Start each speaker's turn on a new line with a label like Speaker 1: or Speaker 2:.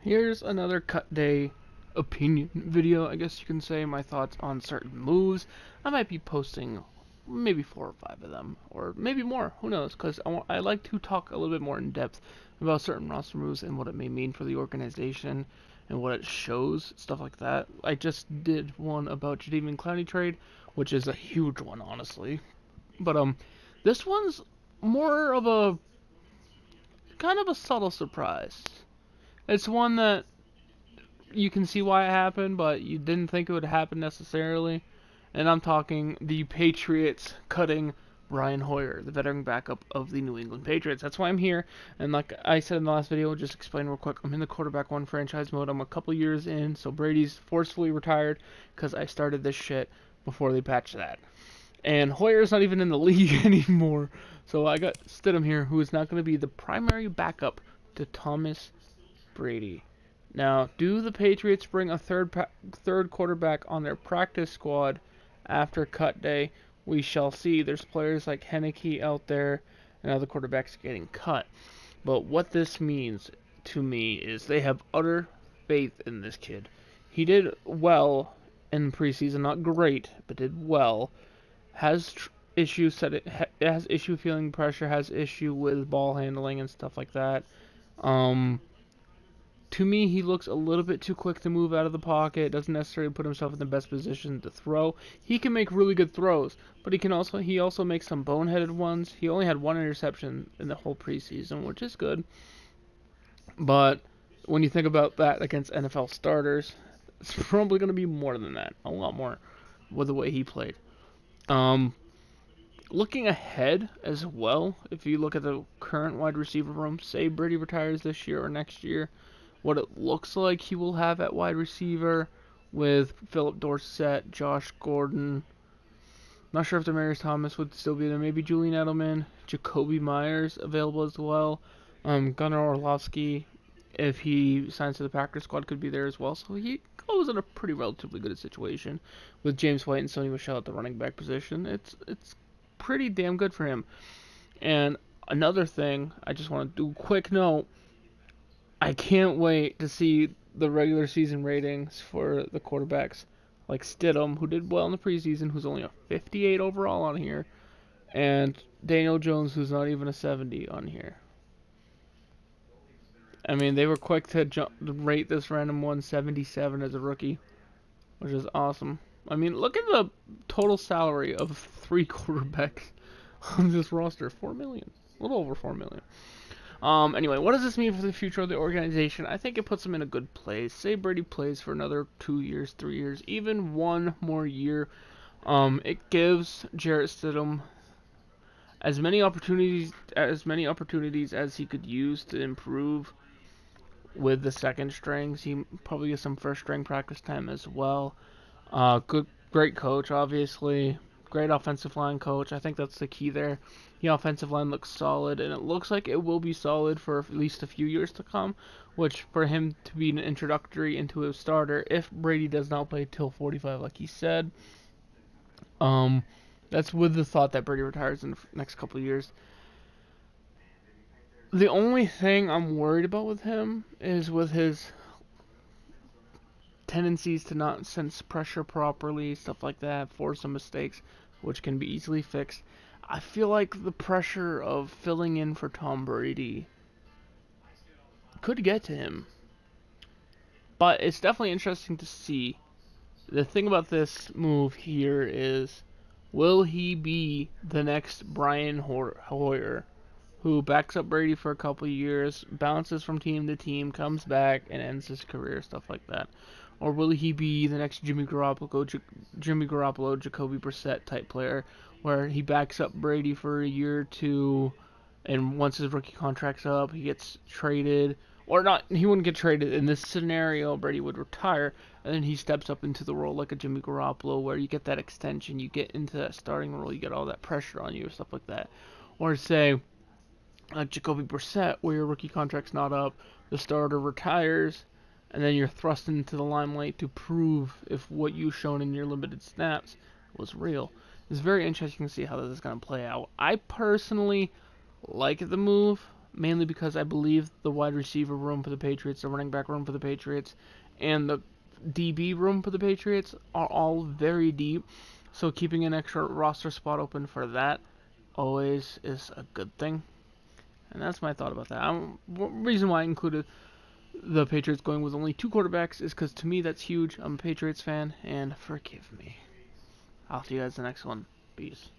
Speaker 1: Here's another cut day opinion video, I guess you can say, my thoughts on certain moves. I might be posting maybe 4 or 5 of them, or maybe more, who knows, because I like to talk a little bit more in depth about certain roster moves and what it may mean for the organization and what it shows, stuff like that. I just did one about Stidham Clowney trade, which is a huge one, honestly. But this one's more of a kind of a subtle surprise. It's one that you can see why it happened, but you didn't think it would happen necessarily. And I'm talking the Patriots cutting Brian Hoyer, the veteran backup of the New England Patriots. That's why I'm here. And like I said in the last video, just explain real quick, I'm in the quarterback one franchise mode. I'm a couple years in, so Brady's forcefully retired because I started this shit before they patched that. And Hoyer's not even in the league anymore. So I got Stidham here, who is not going to be the primary backup to Thomas Brady. Now, do the Patriots bring a third quarterback on their practice squad after cut day? We shall see. There's players like Henneke out there and other quarterbacks getting cut. But what this means to me is they have utter faith in this kid. He did well in preseason, not great, but did well. Has has issue feeling pressure, has issue with ball handling and stuff like that. To me, he looks a little bit too quick to move out of the pocket. Doesn't necessarily put himself in the best position to throw. He can make really good throws, but he also makes some boneheaded ones. He only had one interception in the whole preseason, which is good. But when you think about that against NFL starters, it's probably going to be more than that, a lot more, with the way he played. Looking ahead as well, if you look at the current wide receiver room, say Brady retires this year or next year, what it looks like he will have at wide receiver with Philip Dorsett, Josh Gordon. Not sure if Demaryius Thomas would still be there. Maybe Julian Edelman, Jacoby Myers available as well. Gunnar Orlovsky, if he signs to the Packers squad, could be there as well. So he goes in a pretty relatively good situation with James White and Sony Michel at the running back position. It's pretty damn good for him. And another thing, I just want to do a quick note. I can't wait to see the regular season ratings for the quarterbacks like Stidham, who did well in the preseason, who's only a 58 overall on here, and Daniel Jones, who's not even a 70 on here. I mean, they were quick to rate this random 177 as a rookie, which is awesome. I mean, look at the total salary of 3 quarterbacks on this roster. $4 million. A little over $4 million. Anyway, what does this mean for the future of the organization? I think it puts them in a good place. Say Brady plays for another 2 years, 3 years, even 1 more year. It gives Jarrett Stidham as many opportunities as he could use to improve with the second strings. He probably gets some first string practice time as well. Great coach, obviously. Great offensive line coach. I think that's the key there. The offensive line looks solid, and it looks like it will be solid for at least a few years to come, which for him to be an introductory into a starter, if Brady does not play till 45 like he said, that's with the thought that Brady retires in the next couple of years. The only thing I'm worried about with him is with his tendencies to not sense pressure properly, stuff like that, force some mistakes, which can be easily fixed. I feel like the pressure of filling in for Tom Brady could get to him. But it's definitely interesting to see. The thing about this move here is, will he be the next Brian Hoyer, who backs up Brady for a couple years, bounces from team to team, comes back, and ends his career, stuff like that? Or will he be the next Jimmy Garoppolo, Jacoby Brissett type player, where he backs up Brady for a year or two, and once his rookie contract's up, he gets traded, or not? He wouldn't get traded. In this scenario, Brady would retire, and then he steps up into the role like a Jimmy Garoppolo, where you get that extension, you get into that starting role, you get all that pressure on you, or stuff like that. Or say, Jacoby Brissett, where your rookie contract's not up, the starter retires, and then you're thrust into the limelight to prove if what you've shown in your limited snaps was real. It's very interesting to see how this is going to play out. I personally like the move. mainly because I believe the wide receiver room for the Patriots, the running back room for the Patriots, and the DB room for the Patriots are all very deep. So keeping an extra roster spot open for that always is a good thing. And that's my thought about that. Reason why I included the Patriots going with only 2 quarterbacks is because to me that's huge. I'm a Patriots fan, and forgive me. I'll see you guys in the next one. Peace.